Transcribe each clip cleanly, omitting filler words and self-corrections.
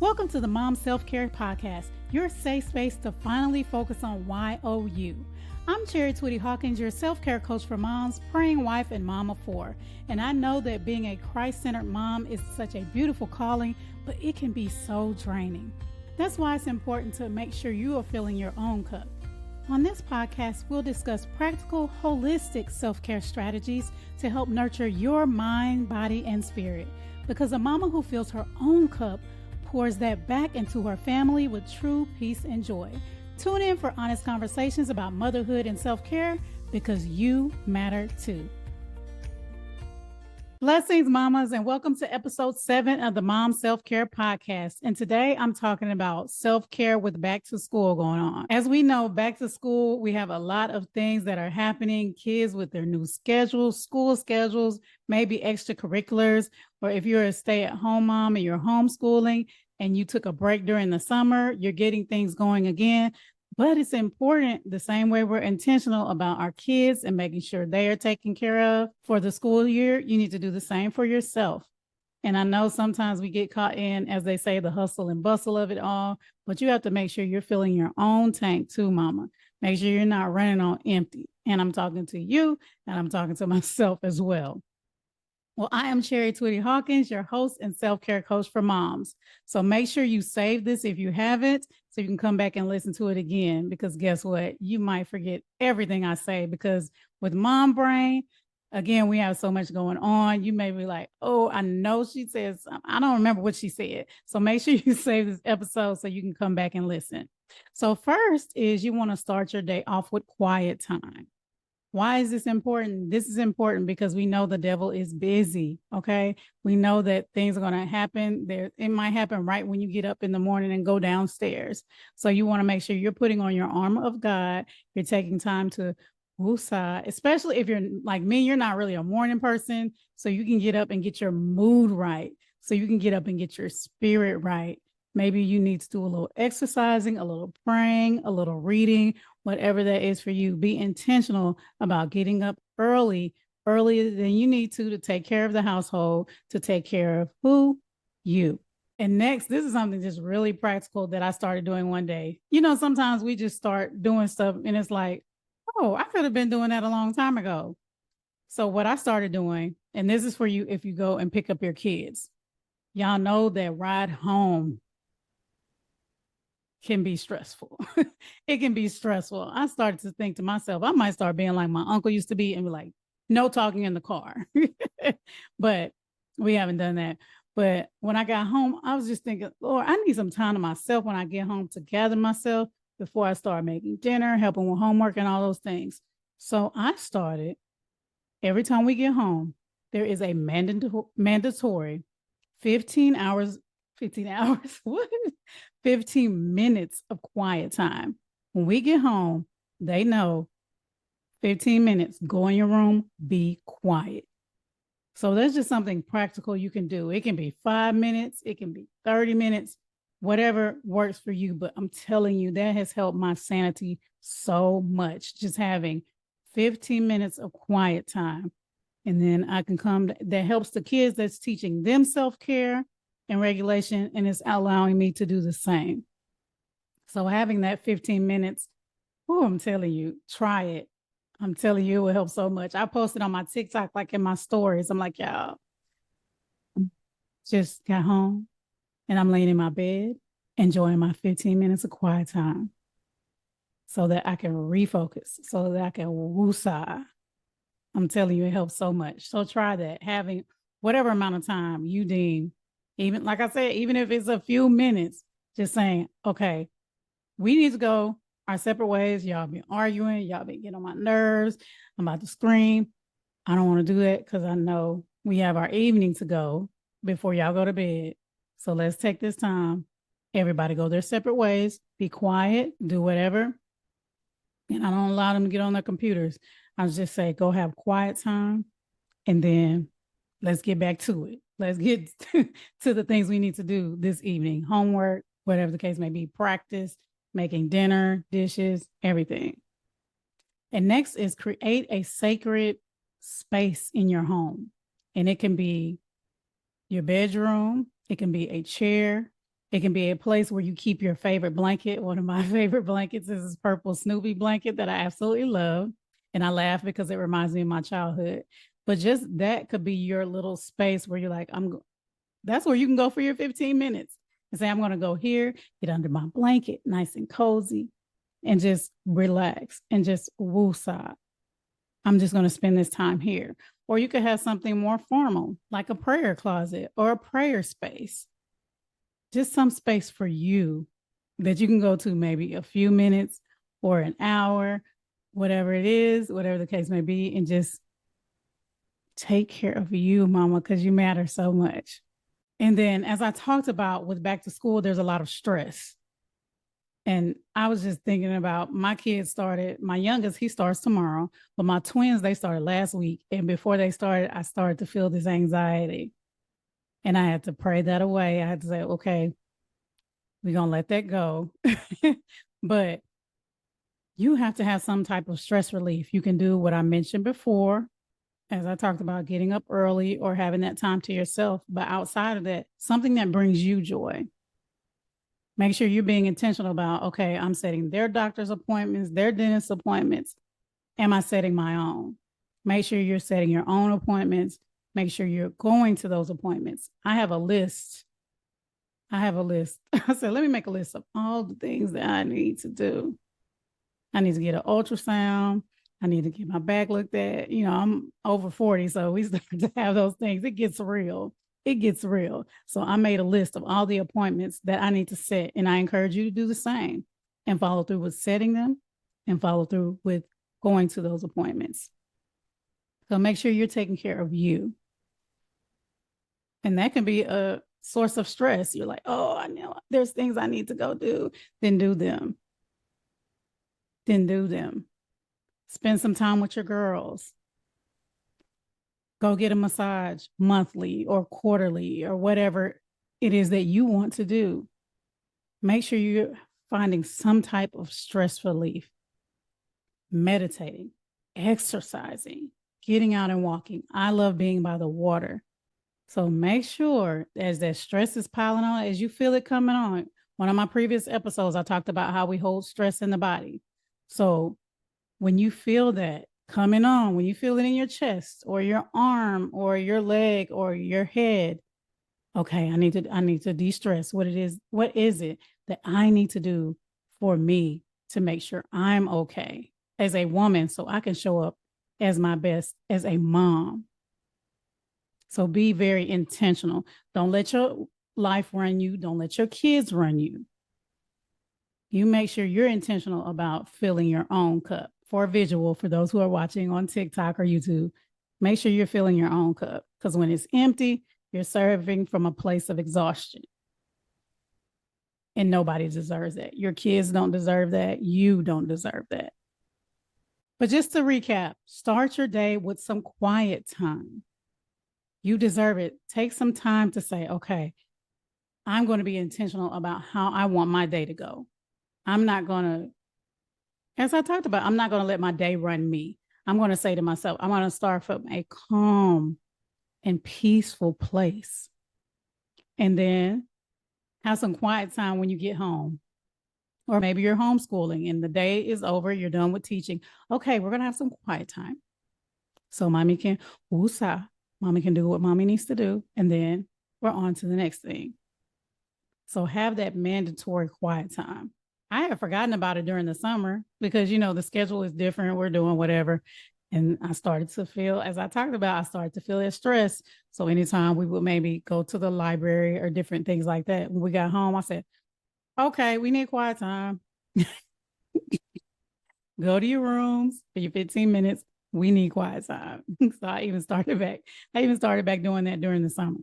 Welcome to the Mom Self-Care Podcast, your safe space to finally focus on YOU. I'm Chari Twitty-Hawkins, your self-care coach for moms, praying wife, and mom of four. And I know that being a Christ-centered mom is such a beautiful calling, but it can be so draining. That's why it's important to make sure you are filling your own cup. On this podcast, we'll discuss practical, holistic self-care strategies to help nurture your mind, body, and spirit. Because a mama who fills her own cup pours that back into her family with true peace and joy. Tune in for honest conversations about motherhood and self-care because you matter too. Blessings, mamas, and welcome to episode 7 of the Mom Self-Care Podcast. And today I'm talking about self-care with back to school going on. As we know, back to school, we have a lot of things that are happening. Kids with their new schedules, school schedules, maybe extracurriculars, or if you're a stay-at-home mom and you're homeschooling and you took a break during the summer, you're getting things going again. But it's important, the same way we're intentional about our kids and making sure they are taken care of for the school year, you need to do the same for yourself. And I know sometimes we get caught in, as they say, the hustle and bustle of it all, but you have to make sure you're filling your own tank too, mama. Make sure you're not running on empty. And I'm talking to you and I'm talking to myself as well. Well, I am Chari Twitty-Hawkins, your host and self-care coach for moms. So make sure you save this if you haven't, so you can come back and listen to it again, because guess what? You might forget everything I say, because with mom brain, again, we have so much going on. You may be like, oh, I know she says, I don't remember what she said. So make sure you save this episode so you can come back and listen. So first is you want to start your day off with quiet time. Why is this important? This is important because we know the devil is busy, okay? We know that things are going to happen. It might happen right when you get up in the morning and go downstairs. So you want to make sure you're putting on your armor of God. You're taking time to woosah, especially if you're like me, you're not really a morning person. So you can get up and get your mood right. So you can get up and get your spirit right. Maybe you need to do a little exercising, a little praying, a little reading, whatever that is for you. Be intentional about getting up earlier than you need to take care of the household, to take care of who? You. And next, this is something just really practical that I started doing one day. You know, sometimes we just start doing stuff and it's like, oh, I could have been doing that a long time ago. So what I started doing, and this is for you if you go and pick up your kids, y'all know that ride home can be stressful. It can be stressful. I started to think to myself, I might start being like my uncle used to be and be like, no talking in the car. But we haven't done that. But when I got home, I was just thinking, Lord, I need some time to myself when I get home to gather myself before I start making dinner, helping with homework and all those things. So I started, every time we get home, there is a mandatory 15 minutes of quiet time. When we get home, they know 15 minutes, go in your room, be quiet. So that's just something practical you can do. It can be 5 minutes, it can be 30 minutes, whatever works for you. But I'm telling you, that has helped my sanity so much, just having 15 minutes of quiet time. And then I can come, that helps the kids, that's teaching them self-care and regulation, and it's allowing me to do the same. So having that 15 minutes, I'm telling you, try it. I'm telling you, it will help so much. I posted on my TikTok, like in my stories. I'm like, y'all, just got home and I'm laying in my bed, enjoying my 15 minutes of quiet time so that I can refocus, so that I can woosah. I'm telling you, it helps so much. So try that, having whatever amount of time you deem. Even like I said, even if it's a few minutes, just saying, okay, we need to go our separate ways. Y'all been arguing. Y'all been getting on my nerves. I'm about to scream. I don't want to do that because I know we have our evening to go before y'all go to bed. So let's take this time. Everybody go their separate ways. Be quiet. Do whatever. And I don't allow them to get on their computers. I just say, go have quiet time. And then let's get back to it. Let's get to the things we need to do this evening. Homework, whatever the case may be, practice, making dinner, dishes, everything. And next is create a sacred space in your home. And it can be your bedroom. It can be a chair. It can be a place where you keep your favorite blanket. One of my favorite blankets is this purple Snoopy blanket that I absolutely love. And I laugh because it reminds me of my childhood. But just that could be your little space where you're like, that's where you can go for your 15 minutes and say, I'm going to go here, get under my blanket, nice and cozy, and just relax and just woosah. I'm just going to spend this time here. Or you could have something more formal, like a prayer closet or a prayer space. Just some space for you that you can go to maybe a few minutes or an hour, whatever it is, whatever the case may be, and just take care of you, mama, because you matter so much. And then, as I talked about with back to school, there's a lot of stress. And I was just thinking about my youngest, he starts tomorrow, but my twins, they started last week. And before they started, I started to feel this anxiety. And I had to pray that away. I had to say, okay, we're going to let that go. But you have to have some type of stress relief. You can do what I mentioned before, as I talked about, getting up early or having that time to yourself. But outside of that, something that brings you joy. Make sure you're being intentional about, okay, I'm setting their doctor's appointments, their dentist appointments. Am I setting my own? Make sure you're setting your own appointments. Make sure you're going to those appointments. I have a list. I said, let me make a list of all the things that I need to do. I need to get an ultrasound. I need to get my back looked at. I'm over 40, so we start to have those things. It gets real. So I made a list of all the appointments that I need to set, and I encourage you to do the same and follow through with setting them and follow through with going to those appointments. So make sure you're taking care of you. And that can be a source of stress. You're like, oh, I know there's things I need to go do. Then do them. Spend some time with your girls. Go get a massage monthly or quarterly or whatever it is that you want to do. Make sure you're finding some type of stress relief. Meditating, exercising, getting out and walking. I love being by the water. So make sure as that stress is piling on, as you feel it coming on. One of my previous episodes, I talked about how we hold stress in the body. So when you feel that coming on, when you feel it in your chest or your arm or your leg or your head, okay, I need to de-stress. What is it that I need to do for me to make sure I'm okay as a woman so I can show up as my best as a mom? So be very intentional. Don't let your life run you. Don't let your kids run you. You make sure you're intentional about filling your own cup. For a visual, for those who are watching on TikTok or YouTube, make sure you're filling your own cup, because when it's empty, you're serving from a place of exhaustion. And nobody deserves that. Your kids don't deserve that. You don't deserve that. But just to recap, start your day with some quiet time. You deserve it. Take some time to say, okay, I'm going to be intentional about how I want my day to go. I'm not going to, as I talked about, I'm not going to let my day run me. I'm going to say to myself, I'm going to start from a calm and peaceful place. And then have some quiet time when you get home. Or maybe you're homeschooling and the day is over, you're done with teaching. Okay, we're going to have some quiet time. So mommy can woosah. Mommy can do what mommy needs to do. And then we're on to the next thing. So have that mandatory quiet time. I had forgotten about it during the summer because, the schedule is different. We're doing whatever. And I started to feel, as I talked about, I started to feel that stress. So anytime we would maybe go to the library or different things like that, when we got home, I said, okay, we need quiet time. Go to your rooms for your 15 minutes. We need quiet time. So I even started back doing that during the summer.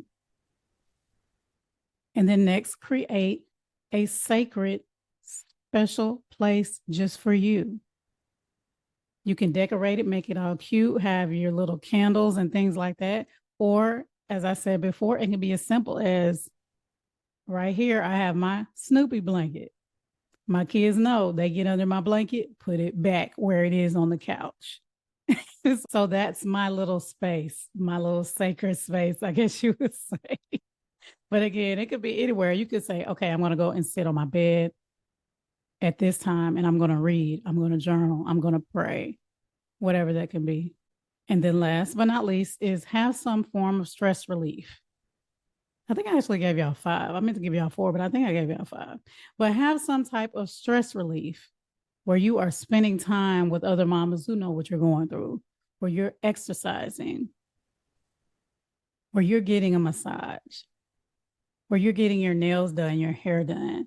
And then next, create a sacred, special place just for you. You can decorate it, make it all cute, have your little candles and things like that. Or, as I said before, it can be as simple as right here, I have my Snoopy blanket. My kids know they get under my blanket, put it back where it is on the couch. So that's my little space, my little sacred space, I guess you would say. But again, it could be anywhere. You could say, okay, I'm going to go and sit on my bed at this time and I'm going to read, I'm going to journal, I'm going to pray, whatever that can be. And then last but not least is have some form of stress relief. I think I actually gave y'all 5. I meant to give y'all 4, but I think I gave y'all 5. But have some type of stress relief where you are spending time with other mamas who know what you're going through, where you're exercising, where you're getting a massage, where you're getting your nails done, your hair done.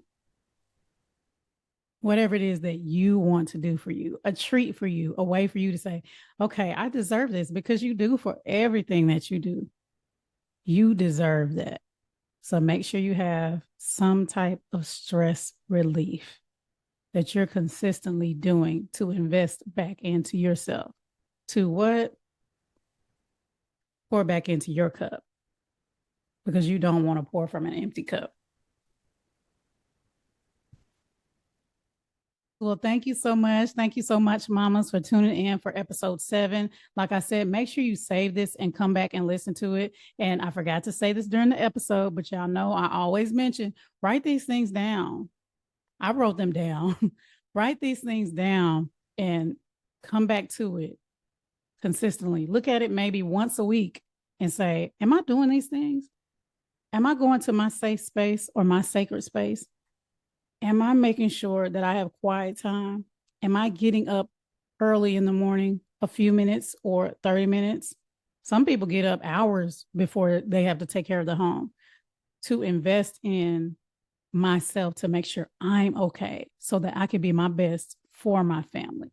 Whatever it is that you want to do for you, a treat for you, a way for you to say, okay, I deserve this, because you do for everything that you do. You deserve that. So make sure you have some type of stress relief that you're consistently doing to invest back into yourself. To what? Pour back into your cup, because you don't want to pour from an empty cup. Well, thank you so much. Thank you so much, mamas, for tuning in for episode 7. Like I said, make sure you save this and come back and listen to it. And I forgot to say this during the episode, but y'all know I always mention, write these things down. I wrote them down. Write these things down and come back to it consistently. Look at it maybe once a week and say, am I doing these things? Am I going to my safe space or my sacred space? Am I making sure that I have quiet time? Am I getting up early in the morning, a few minutes or 30 minutes? Some people get up hours before they have to take care of the home, to invest in myself, to make sure I'm okay so that I can be my best for my family.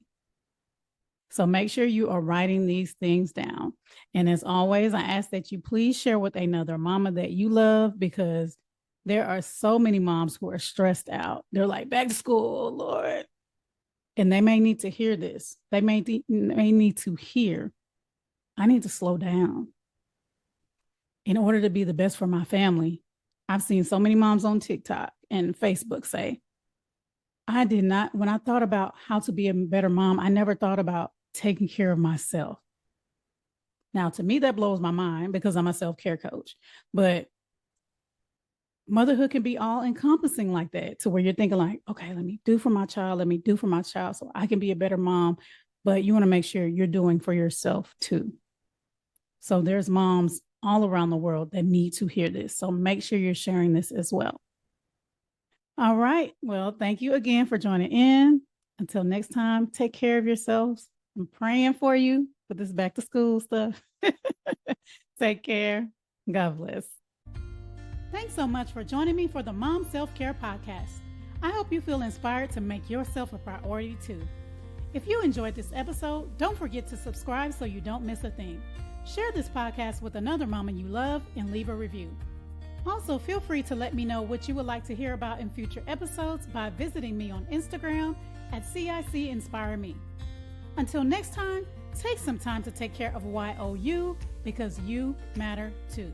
So make sure you are writing these things down. And as always, I ask that you please share with another mama that you love, because there are so many moms who are stressed out. They're like, back to school, Lord. And they may need to hear this. They may need to hear, I need to slow down in order to be the best for my family. I've seen so many moms on TikTok and Facebook say, when I thought about how to be a better mom, I never thought about taking care of myself. Now, to me, that blows my mind, because I'm a self-care coach. But motherhood can be all encompassing like that, to where you're thinking like, okay, let me do for my child. Let me do for my child so I can be a better mom. But you want to make sure you're doing for yourself too. So there's moms all around the world that need to hear this. So make sure you're sharing this as well. All right. Well, thank you again for joining in. Until next time, take care of yourselves. I'm praying for you with this back to school stuff. Take care. God bless. Thanks so much for joining me for the Mom Self-Care Podcast. I hope you feel inspired to make yourself a priority too. If you enjoyed this episode, don't forget to subscribe so you don't miss a thing. Share this podcast with another mama you love and leave a review. Also, feel free to let me know what you would like to hear about in future episodes by visiting me on Instagram at CIC Inspire Me. Until next time, take some time to take care of YOU, because you matter too.